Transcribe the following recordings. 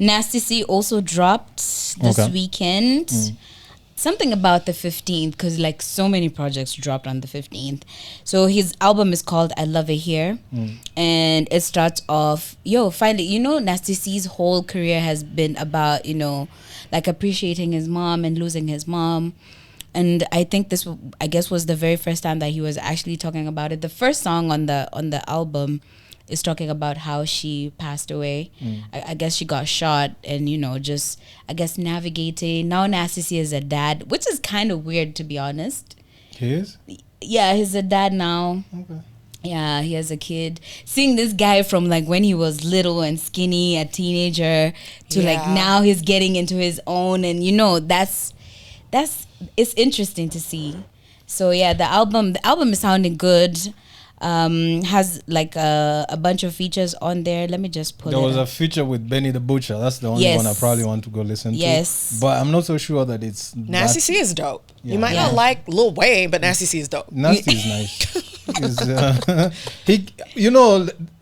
Nasty C also dropped this weekend. Something about the 15th, because like so many projects dropped on the 15th. So his album is called I Love It Here. And it starts off, finally, Nasty C's whole career has been about, like appreciating his mom and losing his mom. And I think this, I guess, was the very first time that he was actually talking about it. The first song on the album is talking about how she passed away. I guess she got shot and, just, I guess, navigating. Now Nasty C is a dad, which is kind of weird, to be honest. He is? Yeah, he's a dad now. Okay. Yeah, he has a kid. Seeing this guy from like when he was little and skinny, a teenager, to like now he's getting into his own. And, that's it's interesting to see. So, yeah, the album is sounding good. Has like a bunch of features on there. Let me just pull it up. There was a feature with Benny the Butcher. That's the only one I probably want to go listen to. Yes. But I'm not so sure that it's... Nasty C is dope. Yeah. You might not like Lil Wayne, but Nasty C is dope. Nasty is nice.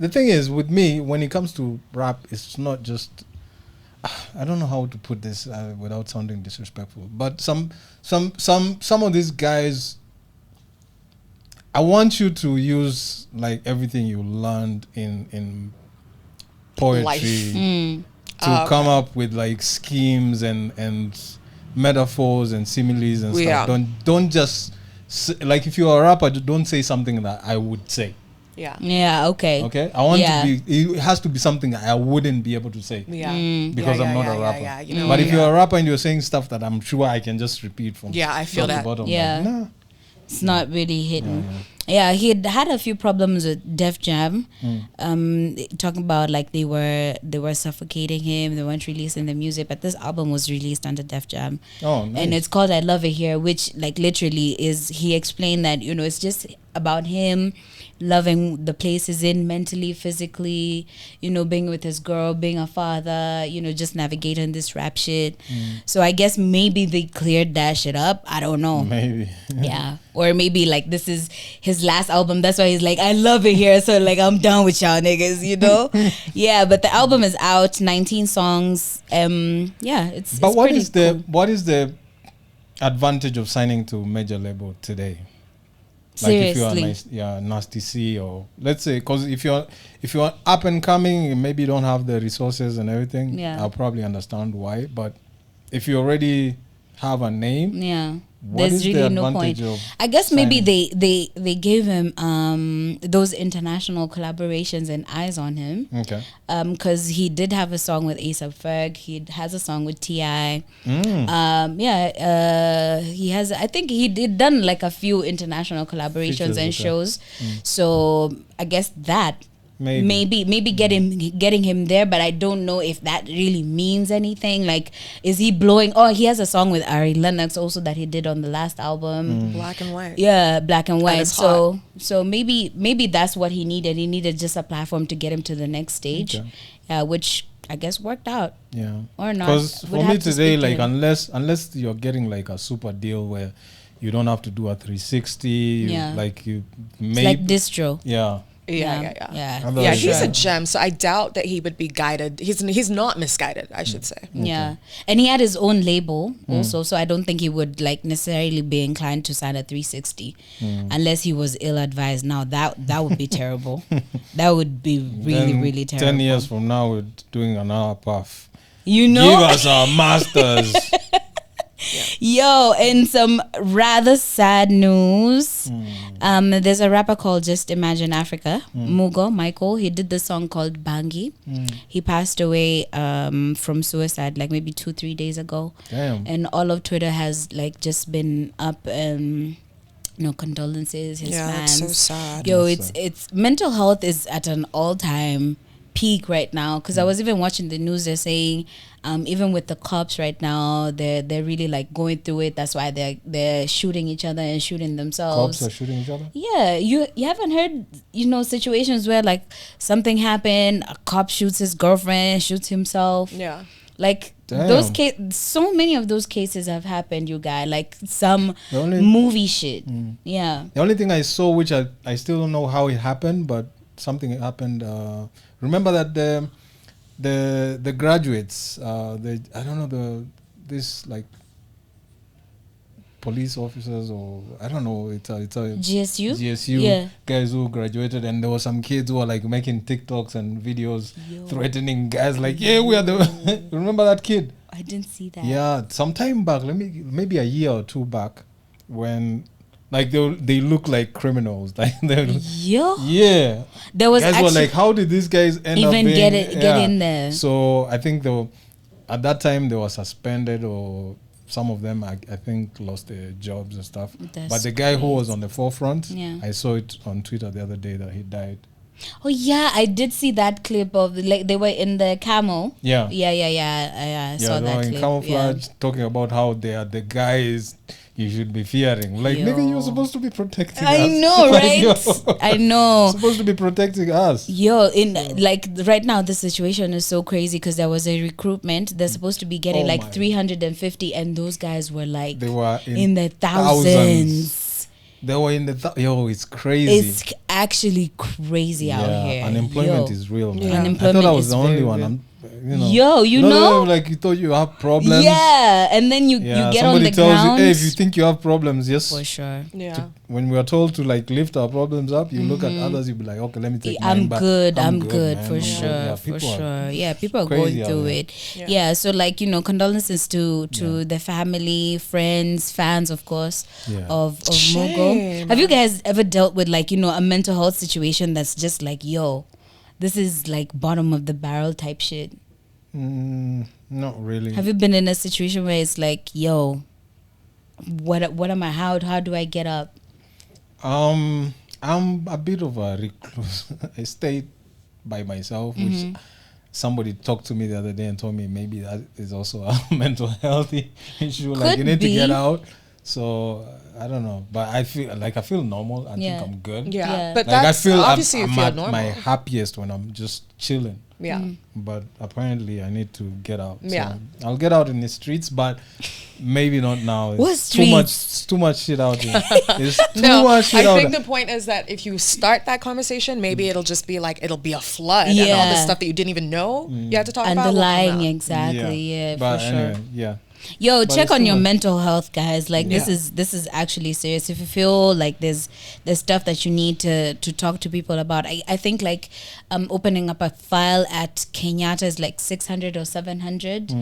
The thing is, with me, when it comes to rap, it's not just... I don't know how to put this without sounding disrespectful. But some of these guys... I want you to use like everything you learned in poetry to come up with like schemes and metaphors and similes and stuff. Don't just like, if you're a rapper, don't say something that I would say. Okay. I want to be. It has to be something I wouldn't be able to say. Because I'm not a rapper. But if you're a rapper and you're saying stuff that I'm sure I can just repeat from I feel that. Bottom, it's not really hidden. Yeah, he had a few problems with Def Jam, talking about like they were suffocating him. They weren't releasing the music, but this album was released under Def Jam. Oh, nice. And it's called I Love It Here, which like literally is, he explained that it's just about him loving the place he's in mentally, physically, being with his girl, being a father, just navigating this rap shit. So I guess maybe they cleared that shit up. I don't know. Maybe. Yeah. Or maybe like this is his last album. That's why he's like, I love it here. So like, I'm done with y'all niggas, Yeah, but the album is out, 19 songs. It's But what is cool. what is the advantage of signing to major label today? Seriously. Like if you're a Nasty C, or let's say, because if you're up and coming and maybe you don't have the resources and everything, I'll probably understand why. But if you already have a name, there's really no point. I guess maybe they gave him those international collaborations and eyes on him. Okay. Because he did have a song with A$AP Ferg. He has a song with T.I. He has. I think he did done like a few international collaborations and shows. So I guess that. Maybe getting him there, but I don't know if that really means anything. Like, is he blowing? Oh, he has a song with Ari Lennox also that he did on the last album, Black and White. Yeah, Black and White. So maybe that's what he needed. He needed just a platform to get him to the next stage, which I guess worked out. Yeah, or not? Because for me today, like unless you're getting like a super deal where you don't have to do a 360, like you maybe like distro. Yeah, he's a gem. So I doubt that he would be guided. He's not misguided, I should say. Yeah, and he had his own label also, so I don't think he would like necessarily be inclined to sign a 360 unless he was ill advised. Now that would be terrible. That would be really terrible. 10 years from now, we're doing another path. Give us our masters. Yo, in some rather sad news, there's a rapper called Just Imagine Africa, Mugo, Michael. He did the song called Bangi. He passed away from suicide like maybe 2-3 days ago. Damn. And all of Twitter has like just been up condolences, his fans. That's so sad. Yo, it's mental health is at an all-time peak right now, because I was even watching the news. They're saying even with the cops right now, they're really like going through it. That's why they're shooting each other and shooting themselves. Cops are shooting each other? Yeah, you haven't heard situations where like something happened, a cop shoots his girlfriend, shoots himself. Yeah, like Damn. so many of those cases have happened, you guys, like some movie shit. Yeah, the only thing I saw, which I still don't know how it happened, but something happened. Remember that the graduates, I don't know, this like police officers, or I don't know, it's a GSU guys who graduated, and there were some kids who were like making TikToks and videos threatening guys like, yeah, we are the remember that kid? I didn't see that. Yeah, some time back, maybe a year or two back, when like they look like criminals. Like yeah. There was guys were like, how did these guys end up being, get in there? So I think at that time they were suspended, or some of them I think lost their jobs and stuff. But the guy who was on the forefront, I saw it on Twitter the other day that he died. Oh yeah, I did see that clip of like they were in the camel. Yeah. I saw that they were in clip. camouflage, talking about how they are the guys you should be fearing. Like, nigga, you're supposed to be protecting us. I know, right? I know. Supposed to be protecting us. Like right now, the situation is so crazy because there was a recruitment. They're supposed to be getting 350, and those guys were like they were in the thousands. They were in the it's crazy. It's actually crazy out here. Unemployment is real, man. Unemployment I thought I was the only one. You know, like you thought you have problems. Yeah, and then you get on the ground. Somebody tells you, hey, if you think you have problems, just for sure. Yeah. When we are told to like lift our problems up, you look at others, you be like, okay, let me take I'm mine good. back. I'm good man. for sure. For sure. Yeah, people are going through it. Yeah. So like, condolences to the family, friends, fans, of course, of Mugo. Have you guys ever dealt with like, a mental health situation that's just like, this is like bottom of the barrel type shit? Not really. Have you been in a situation where it's like, what am I? How do I get up? I'm a bit of a recluse. I stay by myself, which somebody talked to me the other day and told me maybe that is also a mental health issue. Like you need to get out. So I don't know, but I feel normal. I think I'm good. Yeah, but like that's obviously I'm you feel at normal. my happiest when I'm just chilling. Yeah. But apparently I need to get out. Yeah. So I'll get out in the streets, but maybe not now. It's too much shit out there. It's too much shit out there. I think the point is that if you start that conversation, maybe it'll just be like, it'll be a flood and all this stuff that you didn't even know you had to talk about. Underlying, exactly. But for anyway, sure. But check on your mental health, guys. Like this is actually serious. If you feel like there's stuff that you need to talk to people about, I think like opening up a file at Kenyatta is like 600 or 700.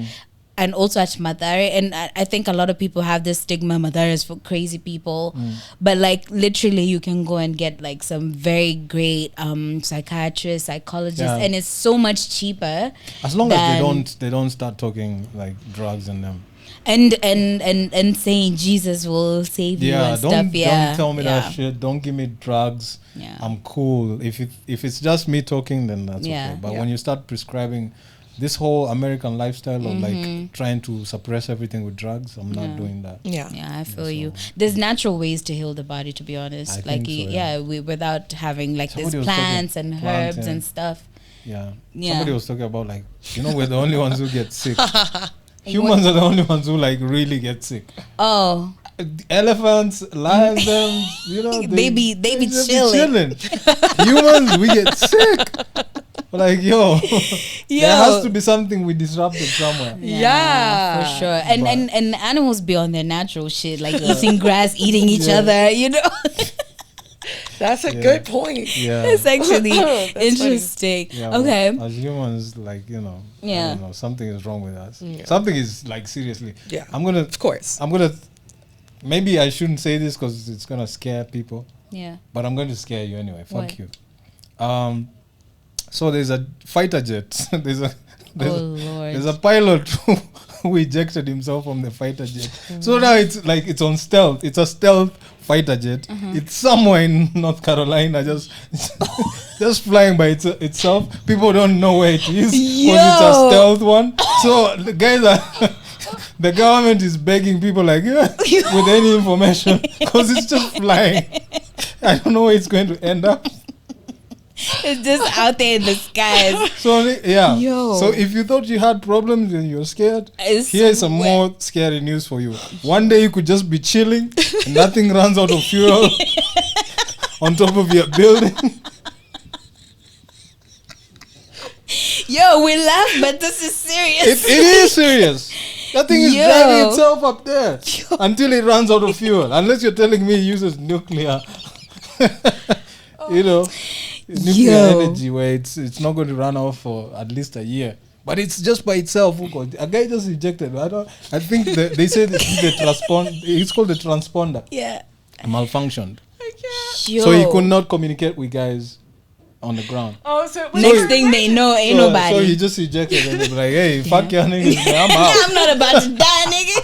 And also at Mathare, and I think a lot of people have this stigma, Mathare is for crazy people, but like literally you can go and get like some very great psychiatrists, psychologists, and it's so much cheaper. As long as they don't start talking like drugs and them. And saying Jesus will save you and stuff. Don't tell me that shit. Don't give me drugs. I'm cool. If it's just me talking, then that's okay. But when you start prescribing this whole American lifestyle of like trying to suppress everything with drugs, I'm not doing that. Yeah, I feel you. There's natural ways to heal the body, to be honest. Without having like these plants and herbs and stuff. Yeah. Somebody was talking about like, we're the only ones who get sick. Humans are the only ones who like really get sick. Oh. Elephants, lions, they be chilling. Humans, we get sick. Like there has to be something we disrupted somewhere. Yeah, for sure. And animals be on their natural shit, like eating grass, eating each other. That's a good point. Yeah, it's actually interesting. Okay, as humans, like I don't know, something is wrong with us. Something is like seriously. Yeah, of course. Maybe I shouldn't say this because it's gonna scare people. Yeah, but I'm going to scare you anyway. Fuck you. So there's a fighter jet. there's a pilot who ejected himself from the fighter jet. So now it's on stealth. It's a stealth fighter jet. It's somewhere in North Carolina, just flying by itself. People don't know where it is because it's a stealth one. So the guys the government is begging people like with any information because it's just flying. I don't know where it's going to end up. It's just out there in the skies. So So if you thought you had problems and you're scared, here's some more scary news for you. One day you could just be chilling and nothing runs out of fuel on top of your building. Yo, we laugh, but this is serious. It is serious. That thing is driving itself up there until it runs out of fuel. Unless you're telling me it uses nuclear, nuclear energy, where it's not going to run off for at least a year. But it's just by itself. A guy just ejected. I think they say it's called the transponder. Yeah. Malfunctioned. So he could not communicate with guys on the ground. Oh, so next thing they know, ain't nobody. So he just ejected and be like, "Hey, fuck your niggas, man, I'm out." I'm not about to die, nigga.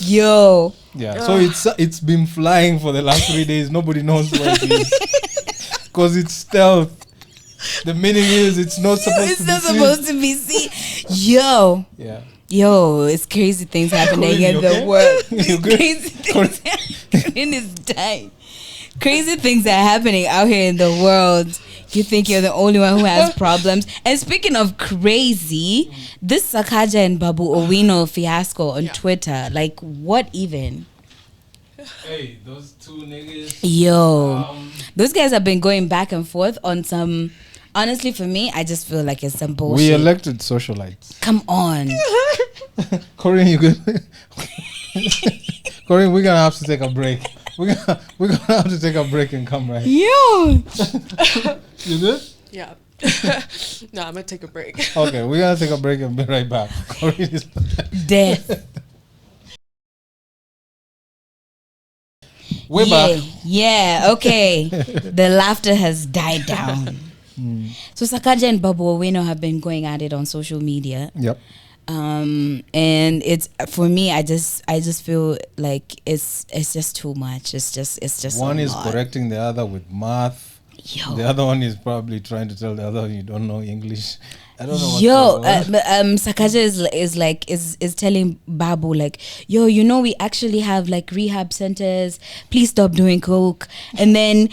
Yo. Yeah. So it's been flying for the last 3 days. Nobody knows where it is because it's stealth. The meaning is it's not supposed to be seen. Yo. Yeah. Yo, it's crazy things happening in the world. Crazy things happening is dying. Crazy things are happening out here in the world. You think you're the only one who has problems. And speaking of crazy, this Sakaja and Babu Owino fiasco on Twitter, like what even? Hey, those two niggas. Yo, those guys have been going back and forth on some. Honestly, for me, I just feel like it's some bullshit. We elected socialites. Come on. Corinne, you good? Corinne, we're gonna have to take a break. We're gonna have to take a break and come right. Yo. You good? Yeah. No, I'm gonna take a break. Okay, we're gonna take a break and be right back. Corinne is death. We're back. Yeah, okay. The laughter has died down. So Sakaja and Babu Owino have been going at it on social media. Yep. And it's for me. I just feel like it's just too much. It's just one is correcting the other with math. Yo. The other one is probably trying to tell the other you don't know English. I don't know. Yo, Sakaja is telling Babu like, yo, you know we actually have like rehab centers. Please stop doing coke. And then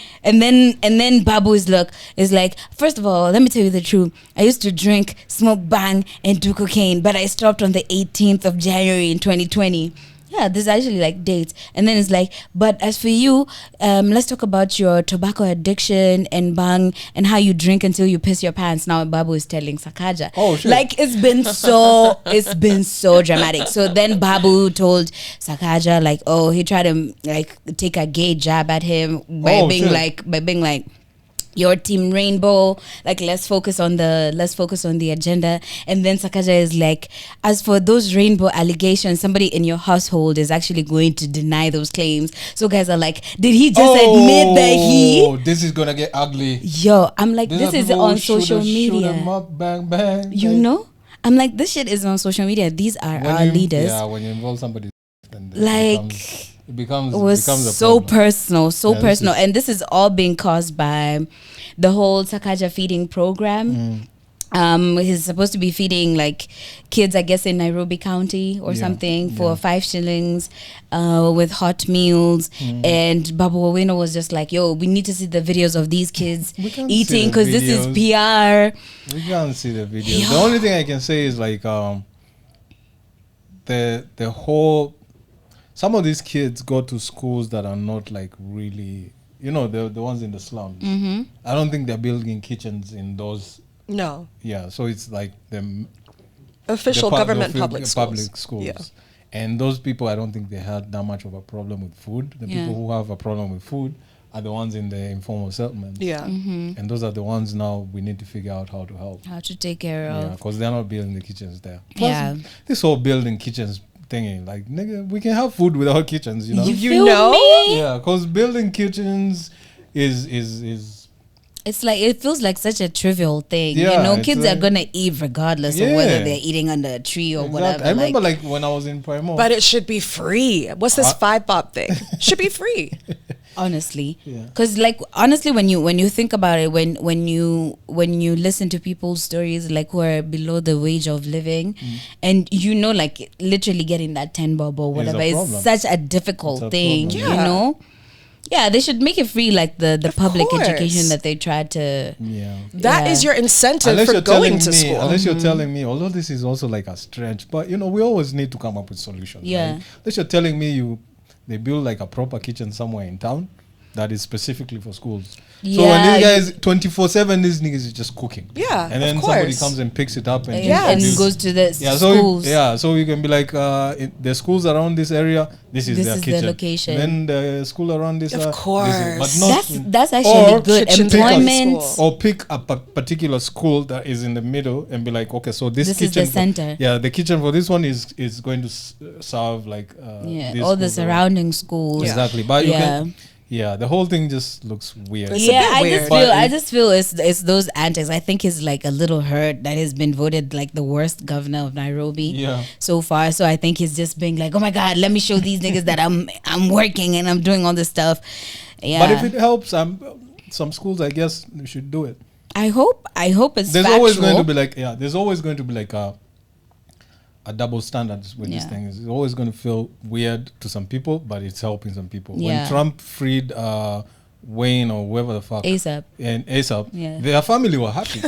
Babu is like, first of all, let me tell you the truth. I used to drink, smoke, bang, and do cocaine, but I stopped on the 18th of January in 2020. Yeah, there's actually like dates. And then it's like, but as for you, let's talk about your tobacco addiction and bang and how you drink until you piss your pants. Now Babu is telling Sakaja. Oh shit. Like it's been so dramatic. So then Babu told Sakaja like, oh, he tried to like take a gay jab at him by being like your team rainbow, like let's focus on the agenda. And then Sakaja is like, as for those rainbow allegations, somebody in your household is actually going to deny those claims. So guys are like, did he just admit that this is gonna get ugly? Yo, I'm like, this is on social media. Shoot 'em up, bang bang. You know, I'm like, this shit is on social media. These are our leaders. Yeah, when you involve somebody, like. It becomes so personal, personal. And this is all being caused by the whole Sakaja feeding program. He's supposed to be feeding like kids, I guess, in Nairobi County or something for 5 shillings with hot meals. And Babu Owino was just like, yo, we need to see the videos of these kids eating because this is PR. We can't see the videos. Yo. The only thing I can say is like the whole... Some of these kids go to schools that are not like really, the ones in the slums. I don't think they're building kitchens in those. No. Yeah, so it's like the official government public schools. Yeah. And those people, I don't think they had that much of a problem with food. The people who have a problem with food are the ones in the informal settlements. Yeah. And those are the ones now we need to figure out how to help. How to take care of. Yeah, because they're not building the kitchens there. Plus, this whole building kitchens thingy, like, nigga, we can have food without kitchens, you know? You know? Me? Yeah, because building kitchens is it's like, it feels like such a trivial thing. Kids are gonna eat regardless of whether they're eating under a tree or whatever. I remember like when I was in Primo. But it should be free. What's this 5 bob thing? Should be free. Honestly, because like honestly, when you think about it, when you listen to people's stories like who are below the wage of living, and like literally getting that 10 bob or whatever is such a difficult thing, you know. Yeah, they should make it free, like the public education that they tried to. Yeah, that is your incentive for going to school. Unless you're telling me, although this is also like a stretch, but we always need to come up with solutions. Yeah, right? Unless you're telling me they build like a proper kitchen somewhere in town, that is specifically for schools. So when these guys 24/7, these niggas is just cooking. Yeah, and then somebody comes and picks it up and goes to the schools. So you can be like, the schools around this area, this is their kitchen. The location. Then the school around this, of course, but not that's actually good employment. Or pick a particular school that is in the middle and be like, okay, so this kitchen is the center. The kitchen for this one is going to serve like all the surrounding schools. Exactly, but you can. Yeah, the whole thing just looks weird. I just feel it's those antics. I think he's like a little hurt that he's been voted like the worst governor of Nairobi so far. So I think he's just being like, oh my God, let me show these niggas that I'm working and I'm doing all this stuff. Yeah. But if it helps, some schools, I guess, should do it. I hope it's There's factual. always going to be like, there's always going to be like a double standards with this thing. It's always going to feel weird to some people, but it's helping some people. When Trump freed Wayne or whoever the fuck ASAP, their family were happy.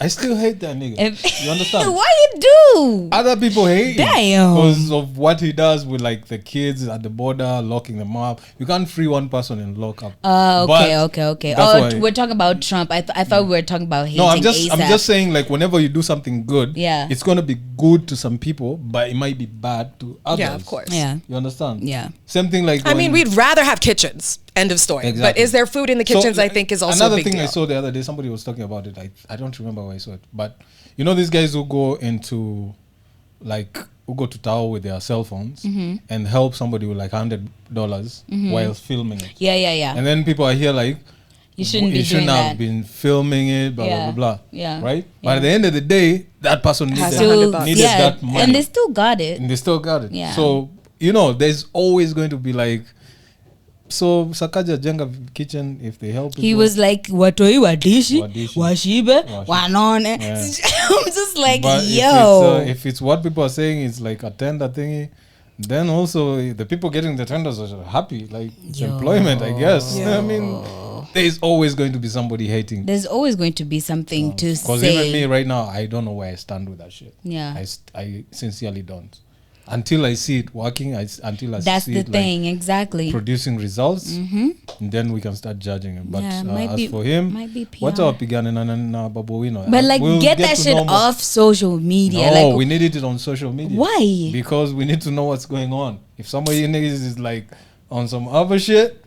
I still hate that nigga. You understand? Why you do? Other people hate him Damn. because of what he does with like the kids at the border, locking them up. You can't free one person and lock up. Okay. Oh, we're talking about Trump. I thought we were talking about hating I'm ASAP. just saying, like, whenever you do something good, it's gonna be good to some people, but it might be bad to others. Yeah, of course. Yeah. You understand? Yeah. Same thing like I mean, we'd rather have kitchens. End of story. Exactly. But is there food in the kitchens? I think is also another a big thing deal. I saw the other day. Somebody was talking about it. I don't remember where I saw it, but you know these guys who go into who go to tower with their cell phones and help somebody with like $100 while filming it. Yeah. And then people are here like, you shouldn't have been filming it, blah blah. Yeah. Right? But at the end of the day, that person needed that money. And they still got it. Yeah. So, there's always going to be like, so Sakaja jenga kitchen if they help. He was like, watoi wadishi, washibe, wanone. I'm just like, but yo. If it's what people are saying, it's like a tender thingy. Then also the people getting the tenders are happy, like it's employment, I guess. I mean, there's always going to be somebody hating. There's always going to be something to say. Because even me right now, I don't know where I stand with that shit. Yeah, I sincerely don't. Until I see it working, that's the thing, exactly. Producing results, and then we can start judging it. But as for him, what's our pigana na Babu Owino? But like, we'll get that shit off social media. No, like, we need it on social media. Why? Because we need to know what's going on. If somebody is like on some other shit.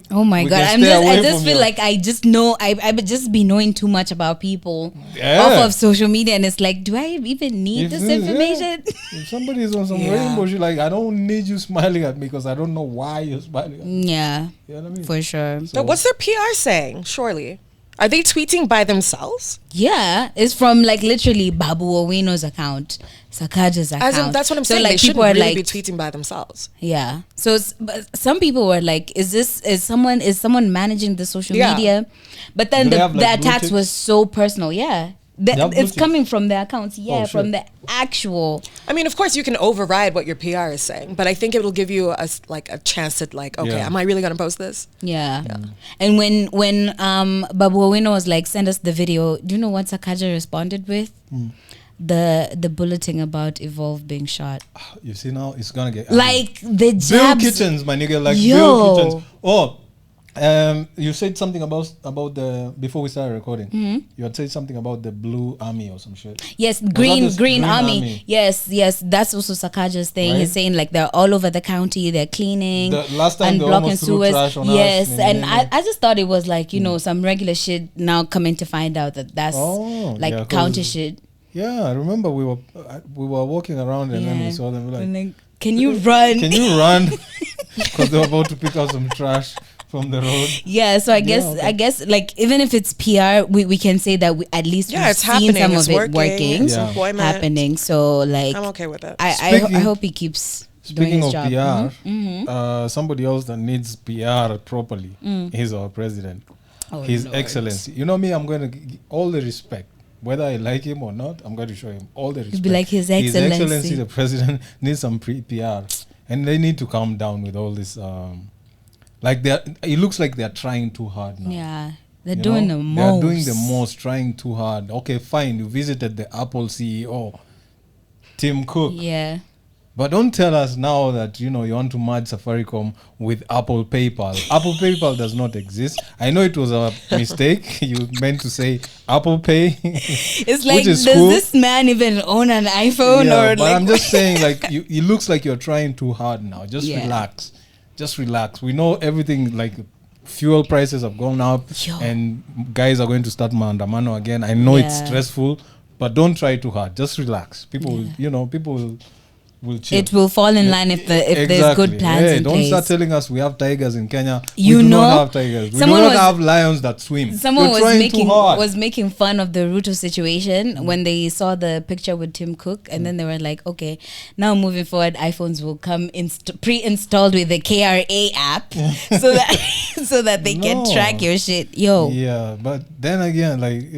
Oh my God! I just feel like I just know I would just be knowing too much about people off of social media, and it's like, do I even need this information? If somebody is on some rainbow shit, like, I don't need you smiling at me because I don't know why you're smiling at me. Yeah, you know what I mean? For sure. So what's their PR saying? Surely. Are they tweeting by themselves? Yeah, it's from like literally Babu Owino's account, Sakaja's account. That's what I'm saying. Like, they shouldn't really be tweeting by themselves. Yeah. So some people were like, "Is someone managing the social media?" But then the attacks was so personal. Yeah. It's coming from their accounts, from the actual. I mean, of course, you can override what your PR is saying, but I think it will give you a chance to am I really going to post this? Yeah. And when Babu Owino was like, send us the video, do you know what Sakaja responded with? The bulletin about Evolve being shot. You see now, it's gonna get like the jabs. Bill Kitchens, my nigga, like Bill Kitchens. Oh. You said something about the before we started recording. You had said something about the Blue Army or some shit. Yes, green army. Yes, that's also Sakaja's thing. Right? He's saying like they're all over the county, they're cleaning. The last time they almost threw trash on us. Yes, and I just thought it was like some regular shit. Now coming to find out that's county shit. Yeah, I remember we were walking around and then we saw them like, can you run? Can you run? Because they were about to pick up some trash from the road. Yeah, so I guess like even if it's PR, we can say that we at least we've seen some of it working. It's employment happening. So like I'm okay with it. I hope he keeps doing his job. Speaking of PR, somebody else that needs PR properly is our president. His Excellency. You know me, I'm going to all the respect. Whether I like him or not, I'm going to show him all the respect. He'll be like, His Excellency, the president, needs some PR. And they need to calm down with all this. It looks like they're trying too hard now. Yeah, they're doing the most. They're doing the most, trying too hard. Okay, fine. You visited the Apple CEO, Tim Cook. Yeah. But don't tell us now that, you want to merge Safaricom with Apple PayPal. Apple PayPal does not exist. I know it was a mistake. You meant to say Apple Pay. It's like, does this man even own an iPhone? Yeah, but I'm just saying, like, it looks like you're trying too hard now. Just relax. Just relax. We know everything, like, fuel prices have gone up and guys are going to start maandamano again. I know it's stressful, but don't try too hard. Just relax. People will chill. It will fall in line if there's good plans in don't place. Start telling us we have tigers in Kenya. We do not have tigers. We do not have lions that swim. Someone was making fun of the Ruto situation when they saw the picture with Tim Cook, and then they were like, okay, now moving forward, iPhones will come pre-installed with the KRA app so that they can track your shit. Yeah, but then again, like,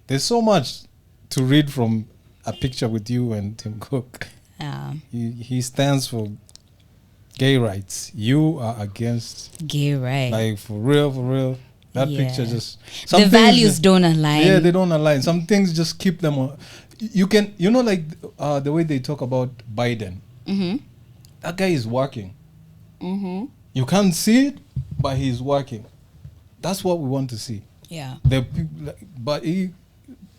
there's so much to read from a picture with you and Tim Cook. He stands for gay rights. You are against gay rights. Like, for real. That picture just... The values don't align. Yeah, they don't align. Some things just keep them on. You can... like the way they talk about Biden. Mm-hmm. That guy is working. Mm-hmm. You can't see it, but he's working. That's what we want to see. Yeah. But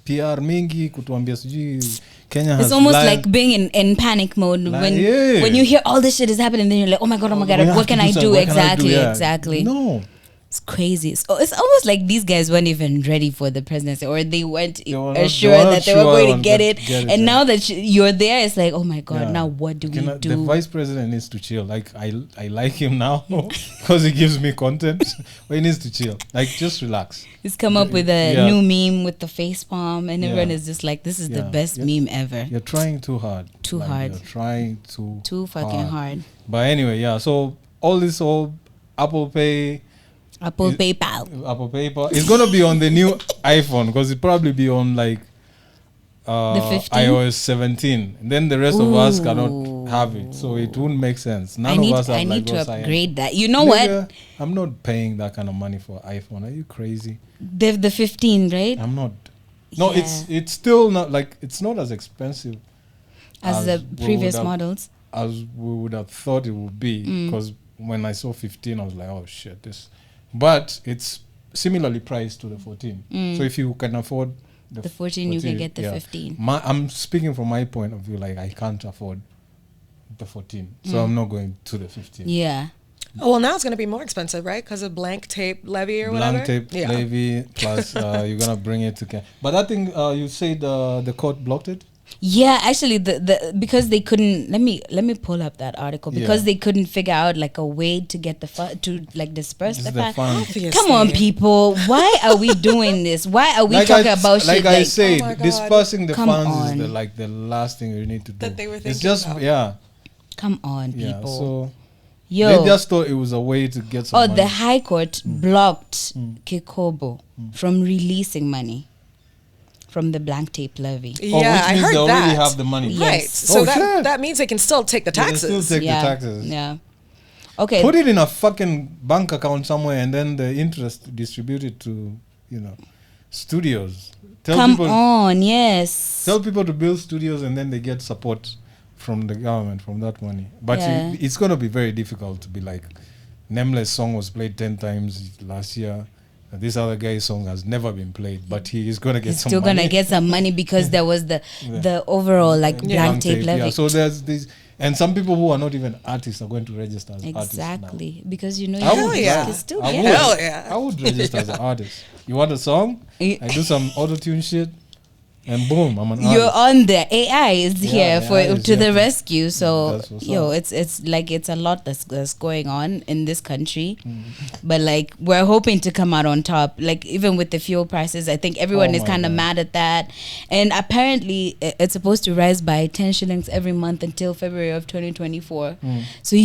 PR mingi kutuambia sijui Kenya has... It's almost like being in panic mode when you hear all this shit is happening, then you're like, oh my god, what can I do? Exactly. No. It's crazy. So it's almost like these guys weren't even ready for the presidency, or they weren't assured that they were going to get it. And now that you're there, it's like, oh my god, now what do we do? The vice president needs to chill. Like, I like him now because he gives me content. But he needs to chill. Like, just relax. He's come up with a new meme with the face palm, and everyone is just like, this is the best meme ever. You're trying too hard. Hard. You're trying too fucking hard. But anyway, so all Apple Pay... Apple PayPal. It's going to be on the new iPhone because it probably be on like iOS 17. And then the rest of us cannot have it. So it wouldn't make sense. None of us have I need to upgrade that. You know what? I'm not paying that kind of money for iPhone. Are you crazy? The 15, right? I'm not. No, it's still not like, it's not as expensive as the previous models. As we would have thought it would be. Because when I saw 15, I was like, oh shit, this... But it's similarly priced to the 14. So if you can afford the 14, you can get the 15. I'm speaking from my point of view, like, I can't afford the 14. So I'm not going to the 15. Yeah. Oh, well, now it's going to be more expensive, right? Because of blank tape levy or whatever? Blank tape levy, plus you're going to bring it to Kenya. But I think you said the court blocked it? Yeah, actually, the because they couldn't. Let me pull up that article because they couldn't figure out like a way to get to like disperse the funds. Come on, people! Why are we doing this? Why are we talking about shit? Like I said, dispersing the funds is the last thing you need to do. That they were thinking it's just about. Come on, people. Yeah, so they just thought it was a way to get some money. The High Court blocked Kikobo from releasing money from the blank tape levy. Yeah, I heard they that. already have the money. Right. So that means they can still take the taxes. They can still take the taxes. Yeah. Okay. Put it in a fucking bank account somewhere and then the interest distributed to, studios. Tell people to build studios and then they get support from the government from that money. But it's going to be very difficult to be like, Nameless song was played 10 times last year. This other guy's song has never been played, but he is going to get some money. He's still going to get some money because there was the overall blank tape levy. Yeah, so there's this, and some people who are not even artists are going to register as artists now. Exactly, because I would register as an artist. You want a song? I do some auto-tune shit. And boom, I'm an artist. You're on there. AI is here to the rescue. So it's like it's a lot that's going on in this country, but like we're hoping to come out on top. Like even with the fuel prices, I think everyone is kind of mad at that. And apparently, it's supposed to rise by 10 shillings every month until February of 2024. So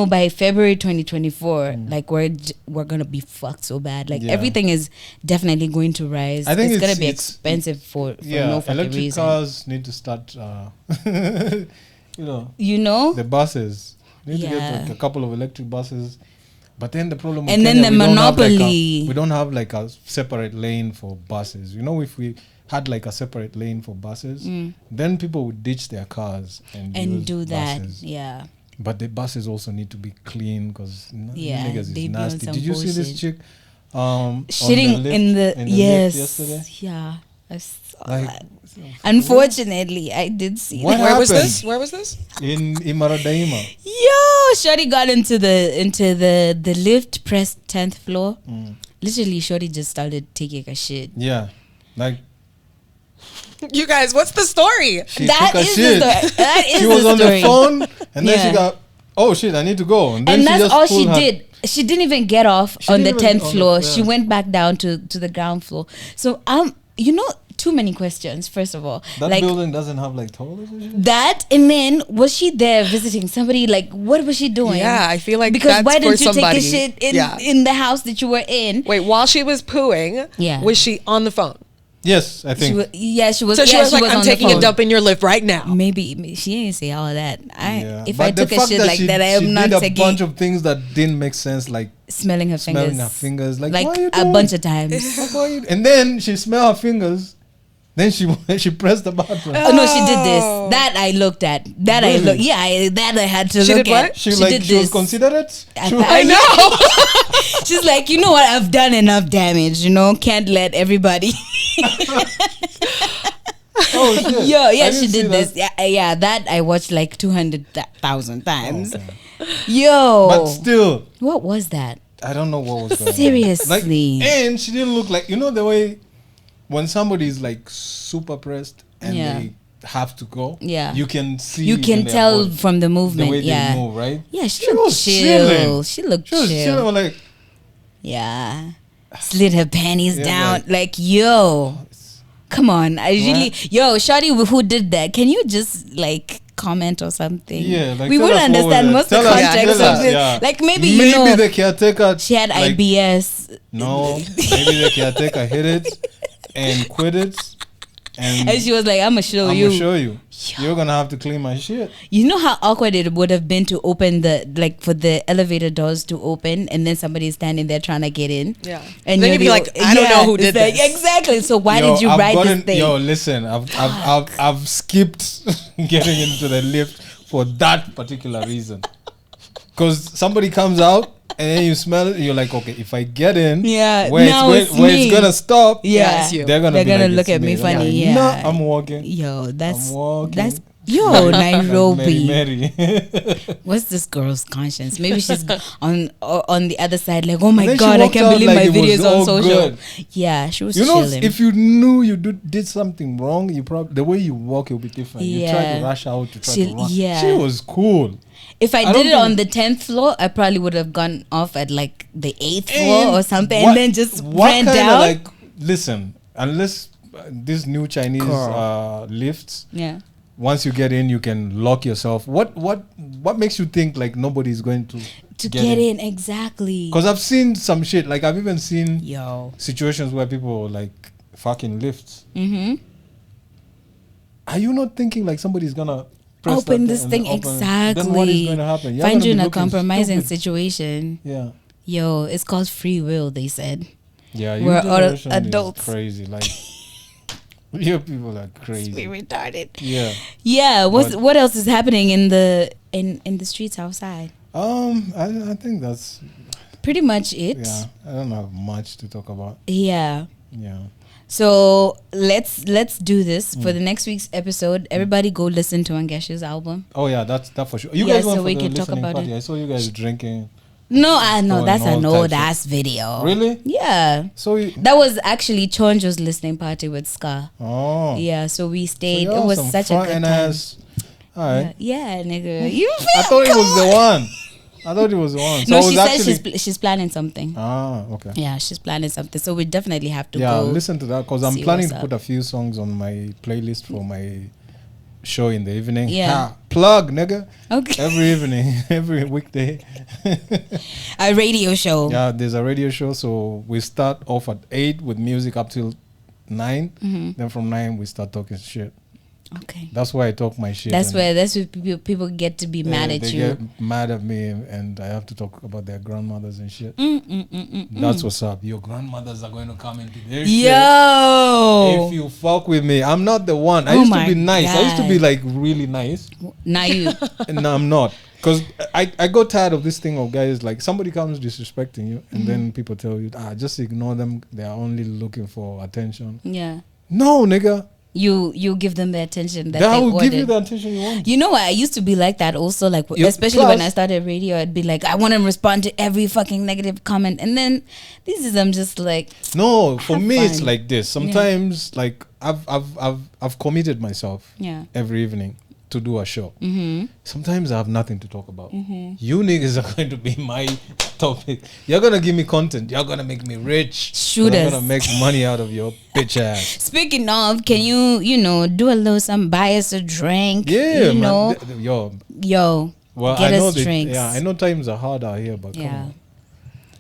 by February 2024, like we're gonna be fucked so bad. Like everything is definitely going to rise. I think it's gonna be expensive for no fucking electric reason. Cars need to start the buses need to get a couple of electric buses, but then the problem with Kenya, then the monopoly, we don't have like a separate lane for buses. If we had like a separate lane for buses, then people would ditch their cars and do that. buses. Yeah. But the buses also need to be clean because Yeah, niggas they is be on nasty. some Did you see this bullshit. chick Shitting in the lift yesterday? Yeah, I saw Like, that. Unfortunately, I did see What that. Where was happened? this? Where was this? In Imaradaima. Yo, Shorty got into the lift, pressed 10th floor. Literally, Shorty just started taking a shit. Yeah. Like, You guys, what's the story? she That took a is shit. the story. That is She was the on story. the phone and then Yeah. she got, oh shit, I need to go. And then And she that's just all she pulled her- did. She didn't even get off She on the didn't even 10th on floor. the- She yeah. went back down to the ground floor. So too many questions. First of all, That like building doesn't have like toilets and shit? that, and then was she there visiting somebody? Like, what was she doing? Yeah, I feel like because that's why didn't for you somebody. take a shit Yeah. in the house that you were in? Wait, while she was pooing, Yeah. was she on the phone? Yes, I think. She was. So she was like, I'm on the taking a phone. dump in your lift right now. Maybe she didn't say all of that. Yeah. If But I the took a fact shit like she, that, I she am not did a taking bunch of things that didn't make sense, like smelling her fingers. smelling her fingers. Like, Like what are you a doing? bunch of times. Like, what are you- and then she smelled her fingers. Then she pressed the button. Oh no, she did this. That I looked at. That I Really? looked. Yeah, that I had to She look did at. what? She did was this. considerate. I know. She's like, you know what? I've done enough damage. Can't let everybody. Oh shit! Yo, I yeah, didn't she see did that. this. Yeah, that I watched like 200,000 times. Okay. Yo, But still, what was that? I don't know what was going on. Seriously. Like, and she didn't look like, the way when somebody is like super pressed and Yeah. they have to go. Yeah. You can see. You in can their tell body from the movement. the way Yeah, they move, right? yeah, she She looked was chill. chilling. She looked She was chill. chilling, like, Yeah, slid her panties Yeah, down. like- Like, yo, come on. I really, yo, Shawty, who did that? Can you just like comment or something? Yeah, like, we tell wouldn't us what understand was it. most of Tell the us, context tell of us, this. yeah. Like maybe maybe the caretaker. she had like, IBS. No, maybe the caretaker hit it and quit it. And And she was like, I'm gonna show I'm you. gonna show you. You're gonna have to clean my shit. You know how awkward it would have been to open for the elevator doors to open, and then somebody's standing there trying to get in. Yeah. And Then you're you'd be the- like, I don't know who did it's like, this. Exactly. So why Yo, did you I've write gotten- this thing? Yo, listen, I've skipped getting into the lift for that particular reason. Because somebody comes out and then you smell it, and you're like, okay, if I get in, Yeah, where now it's it's where me. it's gonna stop, Yeah, it's you. they're gonna be like, look it's at me I'm funny. like, Yeah, no, I'm walking. Yo, that's I'm walking. that's yo Nairobi. Mary. What's this girl's conscience? Maybe she's on the other side, like, oh my And then she god, I walked can't out believe like my it was videos on all social. good. Yeah, she was You know, chilling. if you knew you did something wrong, you probably the way you walk it will be different. You try Yeah. to rush out to try She- to run. yeah. She was cool. If I I did don't it on think- the 10th floor, I probably would have gone off at like the 8th floor And or something, what- and then just what ran kinda down. like, listen, unless these new Chinese Girl. lifts, Yeah. once you get in, you can lock yourself. What makes you think like nobody's going to Get in, exactly. Because I've seen some shit. Like I've even seen Yo. situations where people like fucking lifts. Mm-hmm. Are you not thinking like somebody's gonna press Open that this and thing open it? exactly. Then what is going to happen? You're Find gonna you be in a looking compromising stupid. situation. Yeah. Yo, it's called free will, they said. Yeah, We're your all generation is adults. crazy. Like your people are crazy. We retarded. Yeah. Yeah. But- What else is happening in the streets outside? I think that's Pretty much it. yeah. I don't have much to talk about. Yeah. Yeah. So let's do this for the next week's episode. Everybody go listen to Angesh's album. Oh yeah, that's that for sure. You Yeah, guys went so for we the can talk listening about party. it. I saw you guys drinking. No, I know Oh, that's and an all old types ass video. Really? Yeah. So you, That was actually Chonjo's listening party with Ska. oh Yeah, so we So stayed. y'all It was some such a good fun time. ass. All right. Yeah, nigga. You I thought it was the one. I thought it was the one. So No, it was she said actually, she's planning something. Ah, okay. Yeah, she's planning something. So we definitely have to Yeah, go. listen to that because I'm see planning what's to put up. a few songs on my playlist for my show in the evening. Yeah. Ha, plug, nigga. Okay. Every evening, every weekday. A radio show. Yeah, there's a radio show. So we start off at 8 with music up till 9. Mm-hmm. Then from 9, we start talking shit. Okay. That's why I talk my shit. That's where people get to be mad at they you. Get mad at me, and I have to talk about their grandmothers and shit. That's what's up. Your grandmothers are going to come into their shit. If you fuck with me, I'm not the one. I used to be nice. God. I used to be like really nice. Now you. And now I'm not. Because I got tired of this thing of guys like somebody comes disrespecting you, and then people tell you, just ignore them. They are only looking for attention. Yeah. No, nigga. You give them the attention that they will give you the attention you want. You know what? I used to be like that also. Like especially when I started radio, I'd be like, I want to respond to every fucking negative comment, and then this is I'm just like. No, for me it's like this. Sometimes like I've committed myself. Yeah. Every evening to do a show. Sometimes I have nothing to talk about. You niggas are going to be my topic. You're gonna give me content. You're gonna make me rich. Shoot us. I'm gonna make money out of your bitch ass. Speaking of, can you do a little buy us a drink? Yeah, you know. Yo. Well, get us drinks. Yeah, I know times are hard out here, but come on.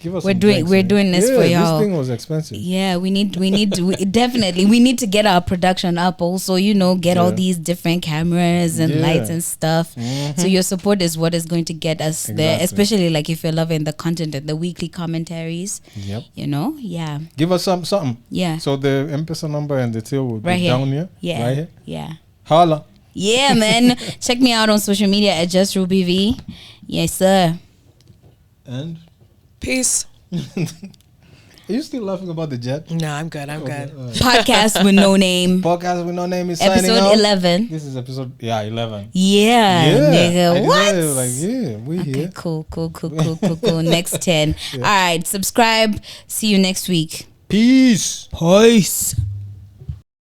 Give us we're doing this for y'all. This thing was expensive. Yeah, we need to definitely we need to get our production up also, get all these different cameras and lights and stuff. So your support is what is going to get us there, especially like if you're loving the content and the weekly commentaries. Yep. Yeah. Give us something. Yeah. So the M-Pesa number and the till will be down here. Yeah. Right here. Yeah. Holla. Yeah, man. Check me out on social media at JustRubyV. Yes, sir. And peace. Are you still laughing about the jet? No, I'm good. I'm good. Podcast with no name. Podcast with no name is episode signing out. 11. This is episode 11. Yeah, nigga. What? We okay, here. Cool. Next 10. All right, subscribe. See you next week. Peace.